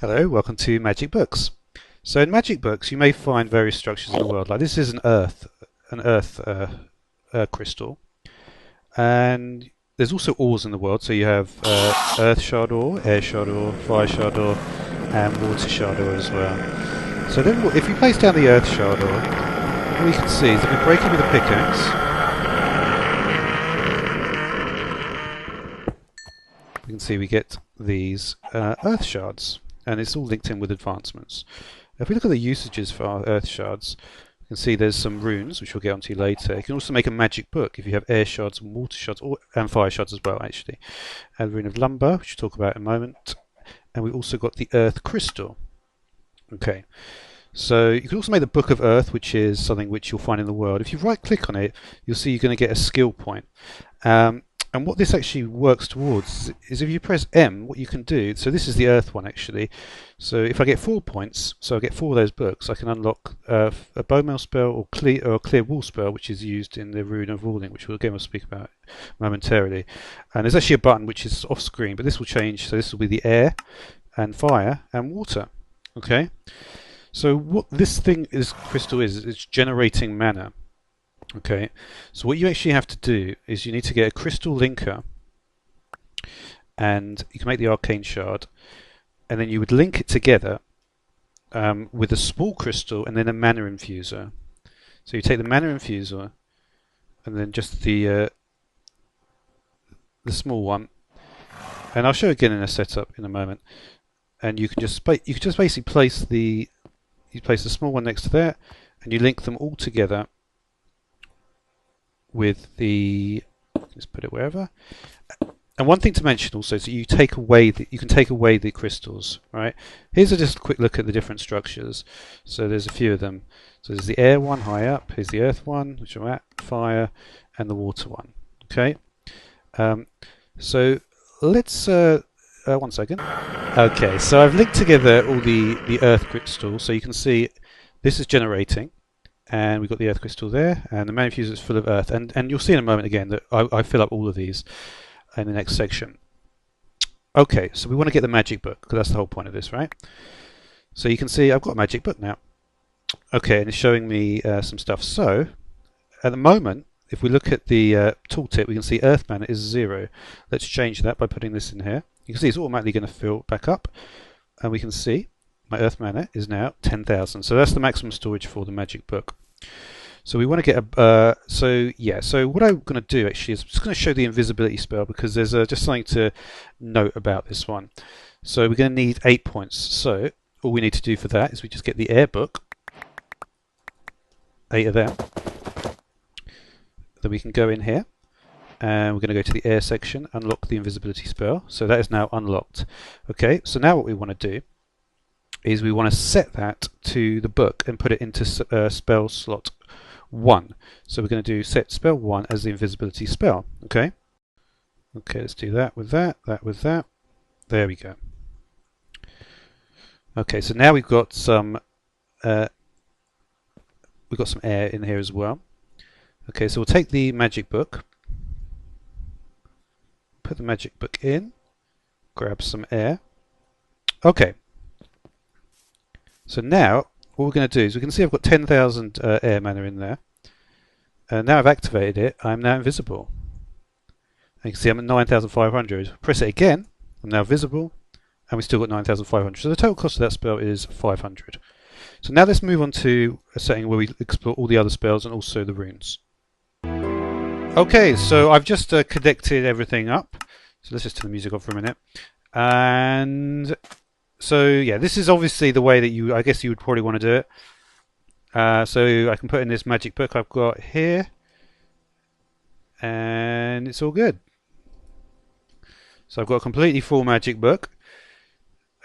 Hello, welcome to Magic Books. So in Magic Books you may find various structures in the world, like this is an earth crystal, and there's also ores in the world, so you have earth shard ore, air shard ore, fire shard ore, and water shard ore as well. So then if you place down the earth shard ore, what we can see is if we break it with a pickaxe, we can see we get these earth shards, and it's all linked in with advancements. If we look at the usages for our earth shards, you can see there's some runes, which we'll get onto later. You can also make a magic book if you have air shards and water shards, and fire shards as well, actually. And rune of lumber, which we'll talk about in a moment. And we've also got the earth crystal. Okay, so you can also make the Book of Earth, which is something which you'll find in the world. If you right-click on it, you'll see you're going to get a skill point. And what this actually works towards is if you press M, what you can do, so this is the Earth one actually, so if I get 4 points, so I get 4 of those books, I can unlock a bowmail spell or a clear wool spell, which is used in the rune of ruling, which we'll again speak about momentarily. And there's actually a button which is off screen, but this will change, so this will be the air and fire and water. Okay, so what this crystal is, it's generating mana. Okay, so what you actually have to do is you need to get a crystal linker, and you can make the arcane shard, and then you would link it together with a small crystal and then a mana infuser. So you take the mana infuser and then just the small one, and I'll show again in a setup in a moment. And you can just basically place the small one next to that, and you link them all together with the, let's put it wherever. And one thing to mention also is that you can take away the crystals, right? Here's just a quick look at the different structures. So there's a few of them. So there's the air one high up, here's the earth one, which I'm at, fire, and the water one. Okay. So let's 1 second. Okay, so I've linked together all the earth crystals, so you can see this is generating. And we've got the earth crystal there, and the mana infuser is full of earth, and you'll see in a moment again that I fill up all of these in the next section. Okay, so we want to get the magic book, because that's the whole point of this, right? So you can see I've got a magic book now. Okay, and it's showing me some stuff. So at the moment, if we look at the tooltip, we can see earth mana is 0. Let's change that by putting this in here. You can see it's automatically going to fill back up, and we can see my earth mana is now 10,000. So that's the maximum storage for the magic book. So we want to get a so what I'm going to do actually is I'm just going to show the invisibility spell, because there's just something to note about this one. So we're going to need 8 points. So all we need to do for that is we just get the air book, 8 of them. Then we can go in here, and we're going to go to the air section, unlock the invisibility spell. So that is now unlocked. Okay, so now what we want to do is we want to set that to the book and put it into spell slot 1. So we're going to do set spell 1 as the invisibility spell. Okay. Okay, let's do that with that, that with that. There we go. Okay, so now we've got some air in here as well. Okay, so we'll take the magic book, put the magic book in, grab some air. Okay. So now, what we're going to do is we can see I've got 10,000 air mana in there. And now I've activated it, I'm now invisible. And you can see I'm at 9,500. Press it again, I'm now visible, and we've still got 9,500. So the total cost of that spell is 500. So now let's move on to a setting where we explore all the other spells and also the runes. Okay, so I've just connected everything up. So let's just turn the music off for a minute. And so yeah, this is obviously the way that I guess you would probably want to do it. So I can put in this magic book I've got here, and it's all good. So I've got a completely full magic book,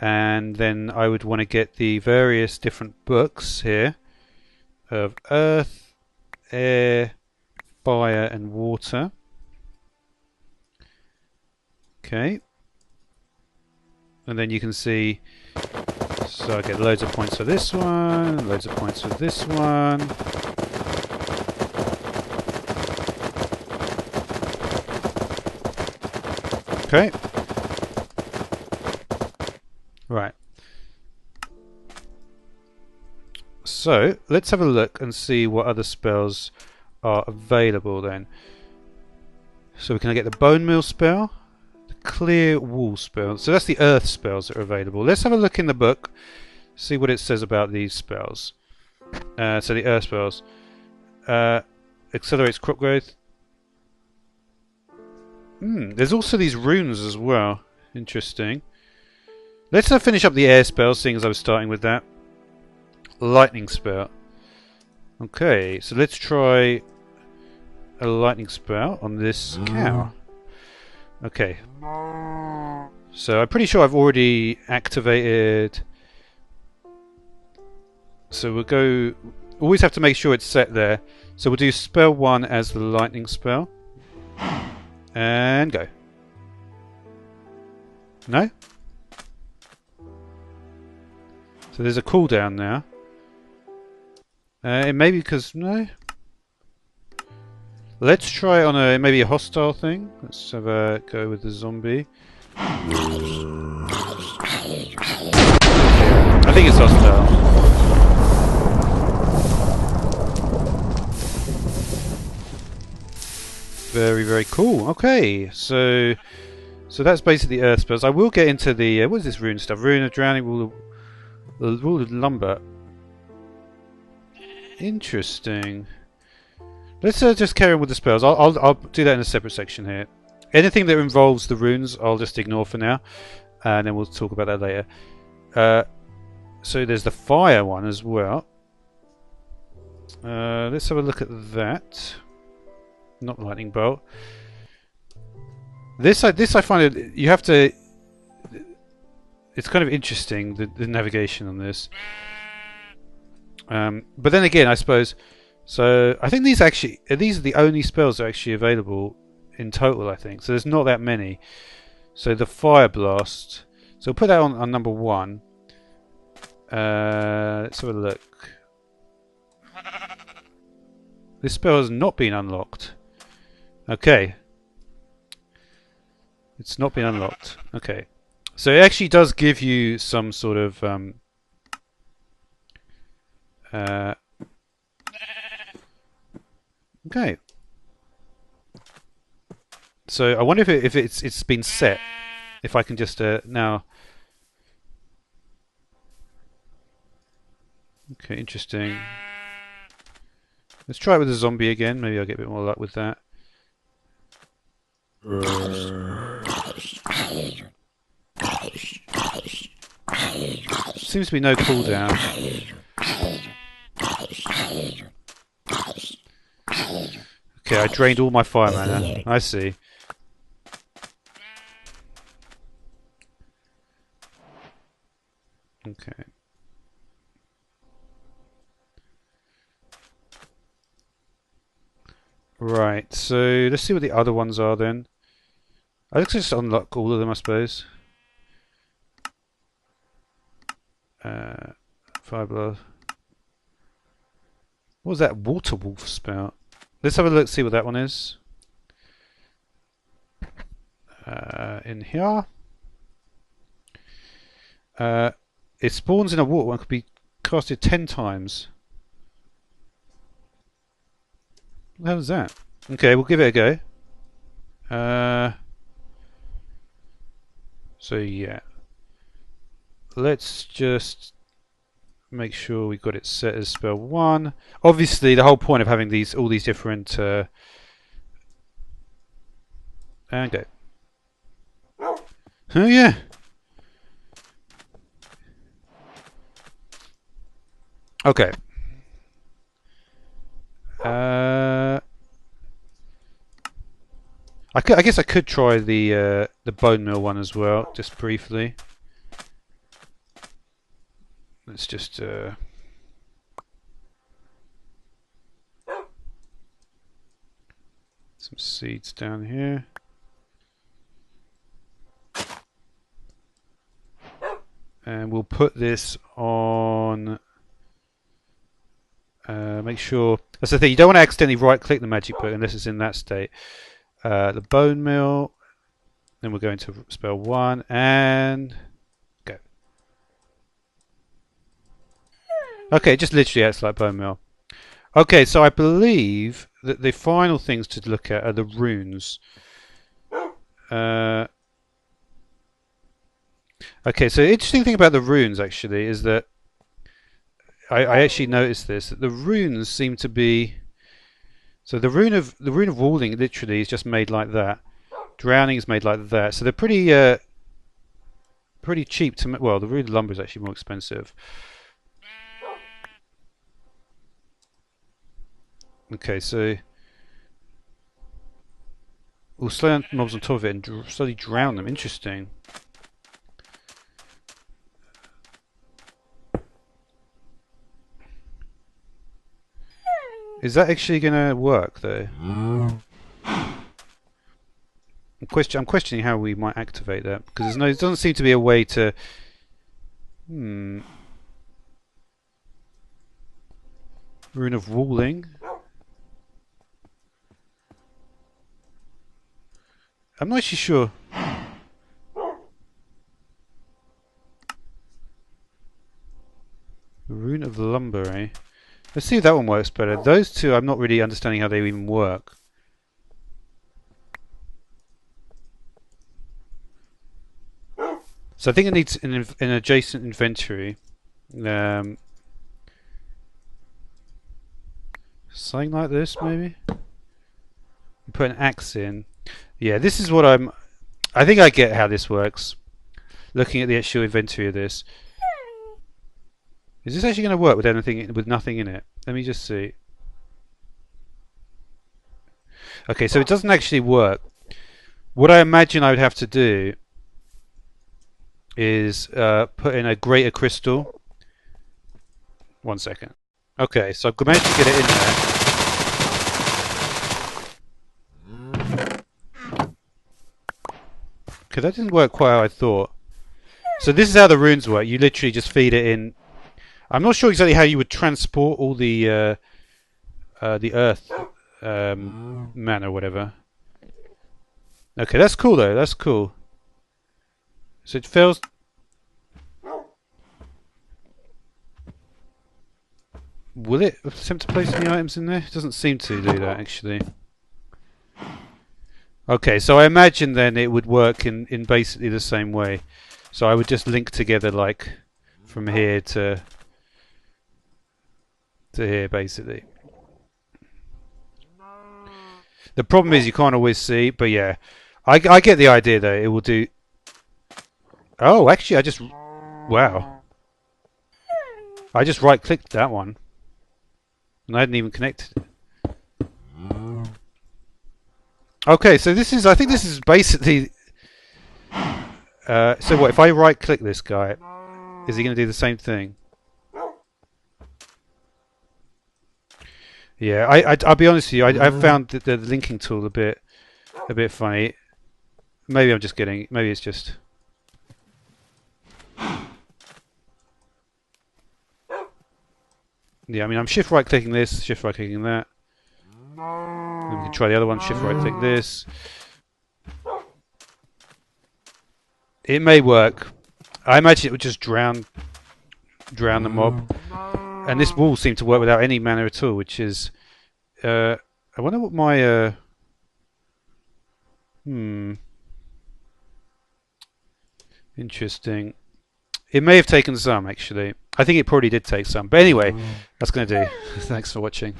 and then I would want to get the various different books here of earth, air, fire, and water. Okay. And then you can see, so I get loads of points for this one, loads of points for this one. Okay. Right. So let's have a look and see what other spells are available then. So we can get the Bone Meal spell, the Clear Wall spell. So that's the Earth spells that are available. Let's have a look in the book, see what it says about these spells. So the Earth spells. Accelerates crop growth. There's also these runes as well. Interesting. Let's finish up the air spell, seeing as I was starting with that. Lightning spell. Okay, so let's try a lightning spell on this cow. Okay. So I'm pretty sure I've already activated. So we'll go. Always have to make sure it's set there. So we'll do spell 1 as the lightning spell. And go. No? So there's a cooldown now. It may be because... No? Let's try on a maybe a hostile thing. Let's have a go with the zombie. I think it's hostile. Very, very cool. Okay, so that's basically Earth spells. I will get into the what is this rune stuff? Rune of Drowning, Rule of Lumber. Interesting. Let's just carry on with the spells. I'll do that in a separate section here. Anything that involves the runes, I'll just ignore for now, and then we'll talk about that later. So there's the fire one as well. Let's have a look at that. Not lightning bolt. This I find it. You have to. It's kind of interesting the navigation on this. But then again, I suppose. So I think these are the only spells that are actually available in total. I think so. There's not that many. So the fire blast. So we'll put that on number 1. Let's have a look. This spell has not been unlocked. Okay. It's not been unlocked. Okay. So it actually does give you some sort of okay. So I wonder if it's been set. If I can just now. Okay, interesting. Let's try it with the zombie again. Maybe I'll get a bit more luck with that. Seems to be no cooldown. Okay, I drained all my fire mana. I see. Okay. Right, so let's see what the other ones are then. I'll just unlock all of them, I suppose. Fireblast. What was that water wolf spell? Let's have a look, see what that one is. In here. It spawns in a water one, could be casted 10 times. What the hell is that? Okay, we'll give it a go. So yeah. Let's just make sure we've got it set as spell 1. Obviously the whole point of having all these different and go. Oh yeah. Okay. I guess I could try the bone meal one as well, just briefly. Let's just some seeds down here. And we'll put this on. Make sure. That's the thing. You don't want to accidentally right-click the magic book unless it's in that state. The bone meal. Then we're going to spell 1 and go. Okay, just literally acts like bone meal. Okay, so I believe that the final things to look at are the runes. Okay, so the interesting thing about the runes actually is that I actually noticed this, that the runes seem to be, so the rune of walling literally is just made like that. Drowning is made like that. So they're pretty cheap to make. Well, the rune of lumber is actually more expensive. Okay, so we'll slow down mobs on top of it and slowly drown them. Interesting. Is that actually going to work though? I'm questioning how we might activate that because there doesn't seem to be a way to. Rune of walling. I'm not actually sure. Rune of lumber, eh? Let's see if that one works better. Those two, I'm not really understanding how they even work. So I think it needs an adjacent inventory. Something like this, maybe? Put an axe in. Yeah, this is what I think I get how this works. Looking at the actual inventory of this. Is this actually going to work with nothing in it? Let me just see. Okay, so it doesn't actually work. What I imagine I would have to do is put in a greater crystal. 1 second. Okay, so I've managed to get it in there. Okay, that didn't work quite how I thought. So this is how the runes work. You literally just feed it in. I'm not sure exactly how you would transport all the earth mana or whatever. Okay, that's cool though. That's cool. So it fails. Will it attempt to place any items in there? It doesn't seem to do that actually. Okay, so I imagine then it would work in basically the same way. So I would just link together like from here to here basically. The problem is you can't always see, but yeah. I get the idea though. It will do. Oh, actually wow. I just right clicked that one. And I hadn't even connected it. Okay, so I think this is basically so what if I right click this guy, is he going to do the same thing? Yeah, I'll be honest with you, I've found the linking tool a bit funny. Maybe maybe it's just yeah, I mean I'm shift right clicking this, shift right clicking that. Then we can try the other one, shift right click this. It may work. I imagine it would just drown the mob. And this wall seemed to work without any mana at all, which is I wonder what my interesting. It may have taken some actually. I think it probably did take some. But anyway, that's going to do. Thanks for watching.